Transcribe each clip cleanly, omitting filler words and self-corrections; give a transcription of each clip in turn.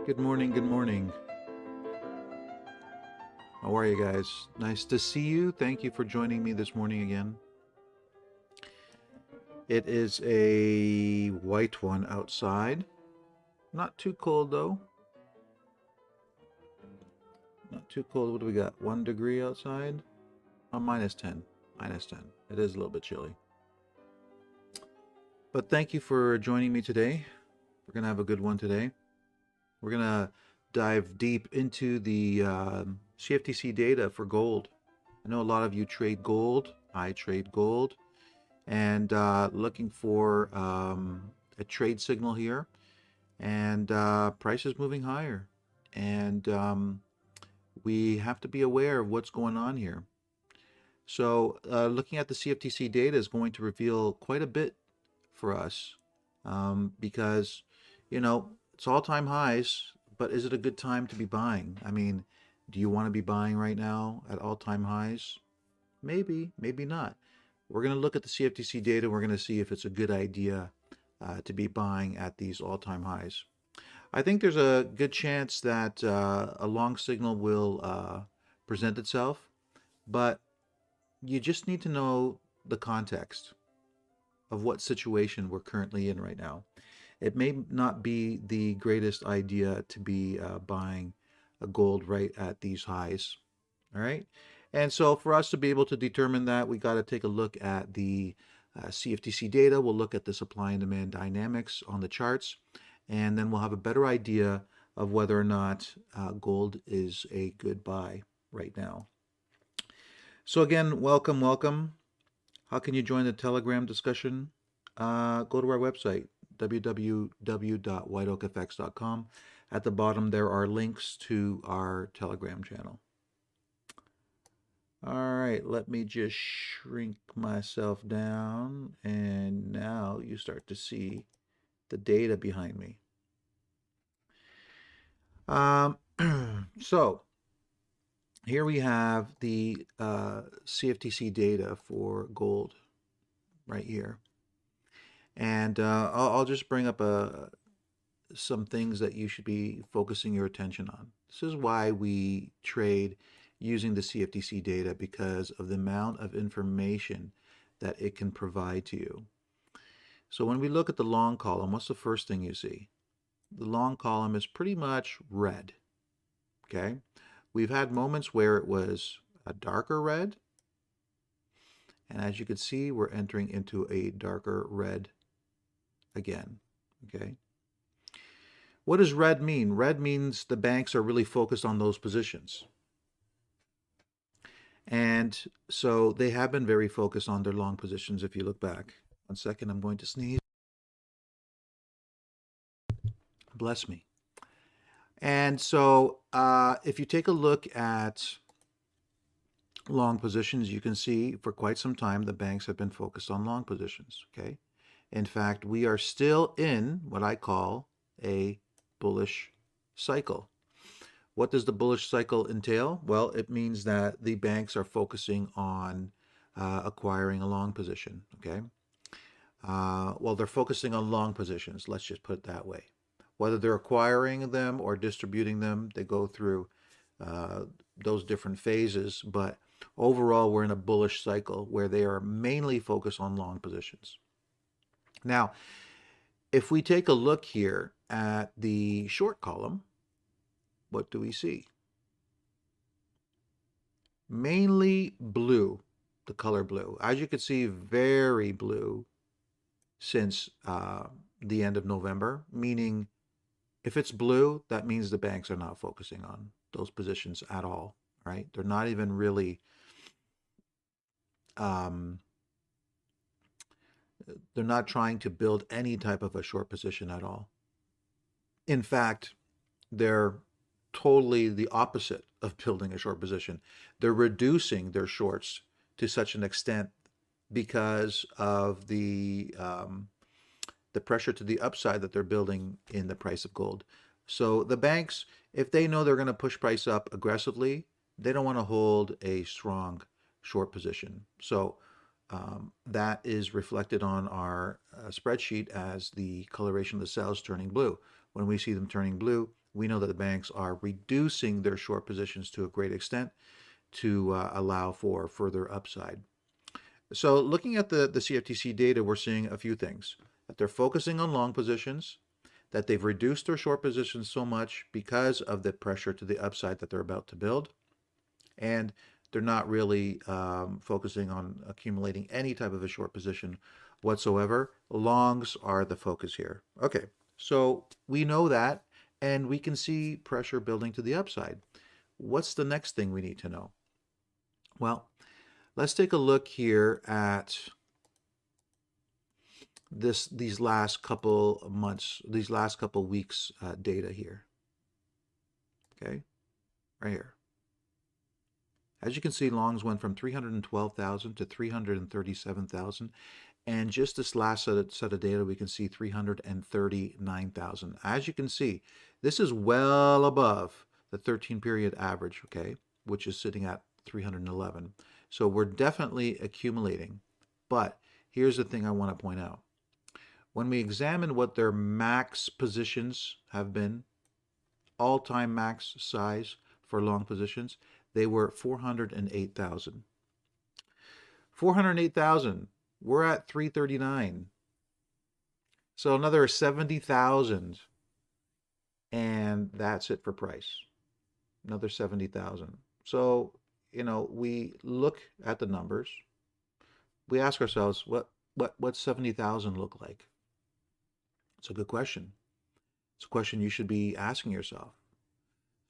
Good morning, good morning. How are you guys? Nice to see you. Thank you for joining me this morning again. It is a white one outside. Not too cold though. Not too cold. What do we got? 1 degree outside? Oh, minus 10. Minus 10. It is a little bit chilly. But thank you for joining me today. We're going to have a good one today. We're going to dive deep into the CFTC data for gold. I know a lot of you trade gold. I trade gold. And looking for a trade signal here. And price is moving higher. And we have to be aware of what's going on here. So looking at the CFTC data is going to reveal quite a bit for us because, you know, it's all-time highs, but is it a good time to be buying? I mean, do you want to be buying right now at all-time highs? Maybe, maybe not. We're going to look at the CFTC data. We're going to see if it's a good idea to be buying at these all-time highs. I think there's a good chance that a long signal will present itself, but you just need to know the context of what situation we're currently in right now. It may not be the greatest idea to be buying a gold right at these highs. All right. And so for us to be able to determine that, we got to take a look at the CFTC data. We'll look at the supply and demand dynamics on the charts, and then we'll have a better idea of whether or not gold is a good buy right now. So again, welcome, welcome. How can you join the Telegram discussion? Go to our website, www.whiteoakfx.com. At the bottom, there are links to our Telegram channel. All right, let me just shrink myself down, and now you start to see the data behind me. So here we have the CFTC data for gold right here. And I'll just bring up some things that you should be focusing your attention on. This is why we trade using the CFTC data, because of the amount of information that it can provide to you. So when we look at the long column, what's the first thing you see? The long column is pretty much red. Okay? We've had moments where it was a darker red. And as you can see, we're entering into a darker red again. Okay? What does red mean? Red means the banks are really focused on those positions. And so they have been very focused on their long positions if you look back. 1 second, I'm going to sneeze. Bless me. And so if you take a look at long positions, you can see for quite some time the banks have been focused on long positions. Okay. In fact, we are still in what I call a bullish cycle. What does the bullish cycle entail? Well, it means that the banks are focusing on acquiring a long position. Okay. Well, they're focusing on long positions. Let's just put it that way. Whether they're acquiring them or distributing them, they go through those different phases. But overall, we're in a bullish cycle where they are mainly focused on long positions. Now, if we take a look here at the short column, what do we see? Mainly blue, the color blue. As you can see, very blue since the end of November, meaning if it's blue, that means the banks are not focusing on those positions at all, right? They're not even really, they're not trying to build any type of a short position at all. In fact, they're totally the opposite of building a short position. They're reducing their shorts to such an extent because of the pressure to the upside that they're building in the price of gold. So the banks, if they know they're going to push price up aggressively, they don't want to hold a strong short position. So that is reflected on our spreadsheet as the coloration of the cells turning blue. When we see them turning blue, we know that the banks are reducing their short positions to a great extent to allow for further upside. So looking at the CFTC data, we're seeing a few things. That they're focusing on long positions, that they've reduced their short positions so much because of the pressure to the upside that they're about to build, and they're not really focusing on accumulating any type of a short position whatsoever. Longs are the focus here. Okay, so we know that, and we can see pressure building to the upside. What's the next thing we need to know? Well, let's take a look here at these last couple months, these last couple weeks data here. Okay, right here. As you can see, longs went from 312,000 to 337,000. And just this last set of data, we can see 339,000. As you can see, this is well above the 13-period average, okay, which is sitting at 311. So we're definitely accumulating. But here's the thing I want to point out. When we examine what their max positions have been, all-time max size for long positions, they were 408,000. 408,000. We're at 339. So another 70,000. And that's it for price. Another 70,000. So, you know, we look at the numbers. We ask ourselves, what 70,000 look like? It's a good question. It's a question you should be asking yourself.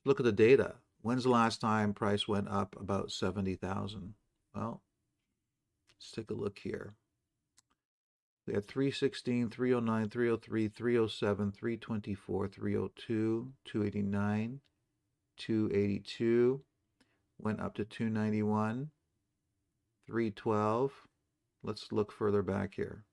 Look at the data. When's the last time price went up about 70,000? Well, let's take a look here. We had 316, 309, 303, 307, 324, 302, 289, 282, went up to 291, 312. Let's look further back here.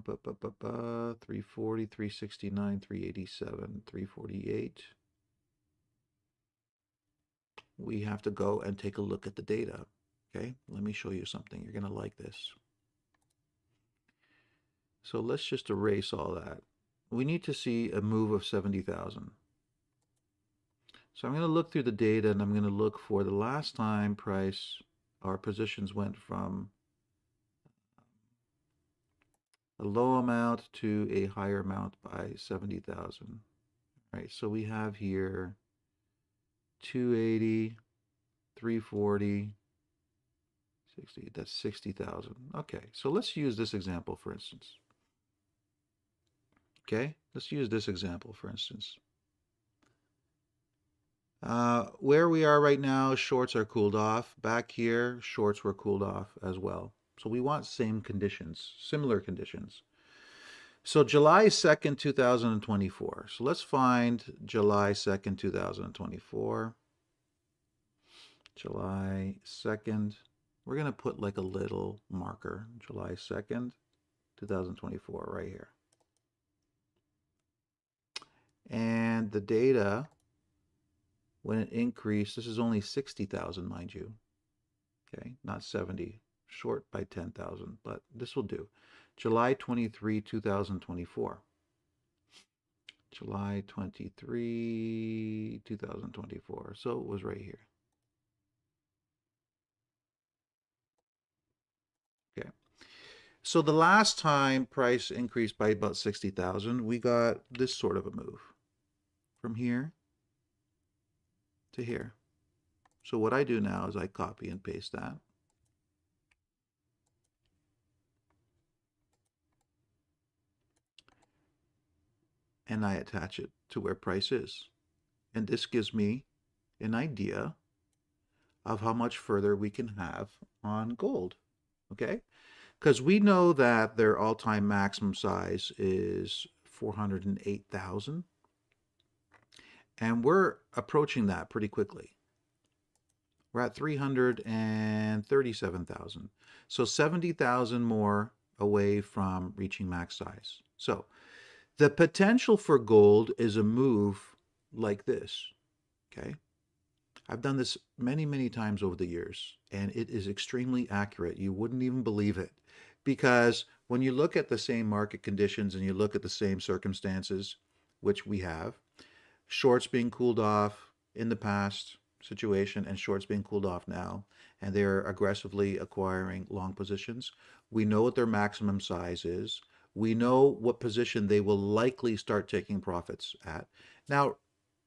340, 369, 387, 348. We have to go and take a look at the data. Okay, let me show you something. You're going to like this. So let's just erase all that. We need to see a move of 70,000. So I'm going to look through the data, and I'm going to look for the last time price, our positions went from a low amount to a higher amount by 70,000. Right, so we have here 280, 340, 60, that's 60,000. Okay, so let's use this example for instance. Okay, let's use this example for instance. Where we are right now, shorts are cooled off. Back here, shorts were cooled off as well. So we want same conditions, similar conditions. So July 2nd, 2024. So let's find July 2nd, 2024. July 2nd. We're going to put like a little marker. July 2nd, 2024 right here. And the data, when it increased, this is only 60,000, mind you. Okay, not 70. Short by 10,000, but this will do. July 23, 2024. July 23, 2024. So it was right here. Okay. So the last time price increased by about 60,000, we got this sort of a move from here to here. So what I do now is I copy and paste that. And I attach it to where price is. And this gives me an idea of how much further we can have on gold, okay? Because we know that their all-time maximum size is 408,000. And we're approaching that pretty quickly. We're at 337,000. So 70,000 more away from reaching max size. So the potential for gold is a move like this, okay? I've done this many, many times over the years, and it is extremely accurate. You wouldn't even believe it. because when you look at the same market conditions and you look at the same circumstances, which we have, shorts being cooled off in the past situation and shorts being cooled off now, and they're aggressively acquiring long positions. We know what their maximum size is. We know what position they will likely start taking profits at. Now,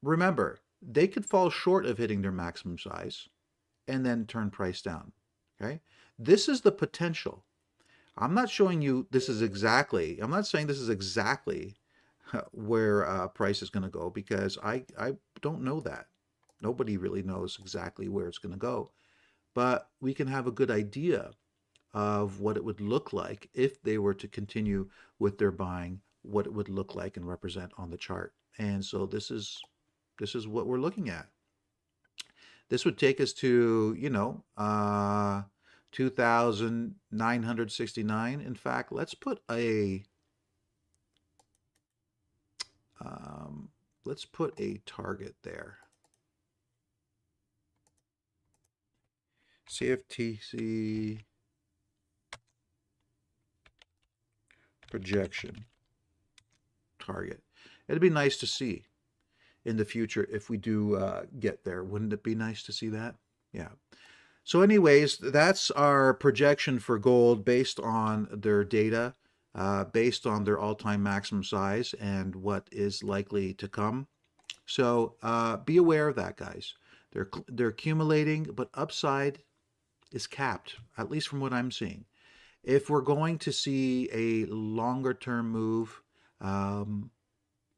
remember, they could fall short of hitting their maximum size and then turn price down. Okay? This is the potential. I'm not showing you this is exactly, I'm not saying this is exactly where price is going to go, because I don't know that. Nobody really knows exactly where it's going to go. But we can have a good idea of what it would look like if they were to continue with their buying, what it would look like and represent on the chart. And so this is what we're looking at. This would take us to, 2,969. In fact, let's put a target there. CFTC projection target. It'd be nice to see in the future if we do get there. Wouldn't it be nice to see that? Yeah. So anyways, that's our projection for gold based on their data, based on their all-time maximum size and what is likely to come. So be aware of that, guys. They're accumulating, but upside is capped, at least from what I'm seeing. If we're going to see a longer term move,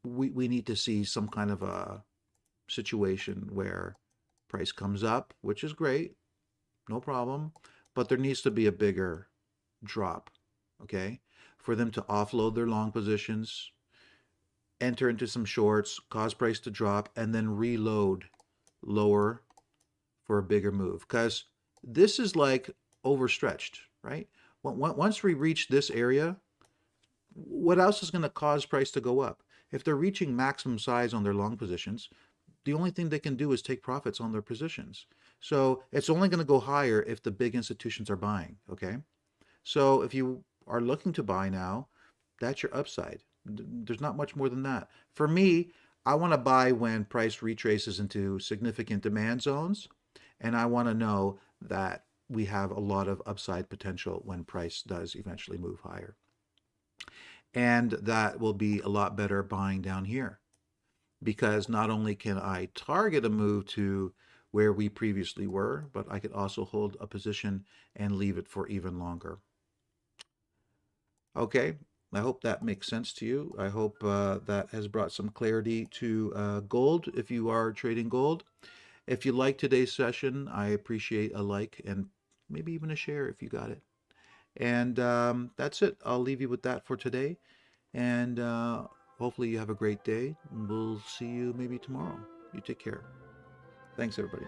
we need to see some kind of a situation where price comes up, which is great, no problem, but there needs to be a bigger drop, okay, for them to offload their long positions, enter into some shorts, cause price to drop, and then reload lower for a bigger move, because this is like overstretched, right? Once we reach this area, what else is going to cause price to go up? If they're reaching maximum size on their long positions, the only thing they can do is take profits on their positions. So it's only going to go higher if the big institutions are buying, okay? So if you are looking to buy now, that's your upside. There's not much more than that. For me, I want to buy when price retraces into significant demand zones, and I want to know that we have a lot of upside potential when price does eventually move higher. And that will be a lot better buying down here, because not only can I target a move to where we previously were, but I could also hold a position and leave it for even longer. Okay, I hope that makes sense to you. I hope that has brought some clarity to gold if you are trading gold. If you like today's session, I appreciate a like and maybe even a share if you got it. And that's it. I'll leave you with that for today. And hopefully you have a great day. We'll see you maybe tomorrow. You take care. Thanks, everybody.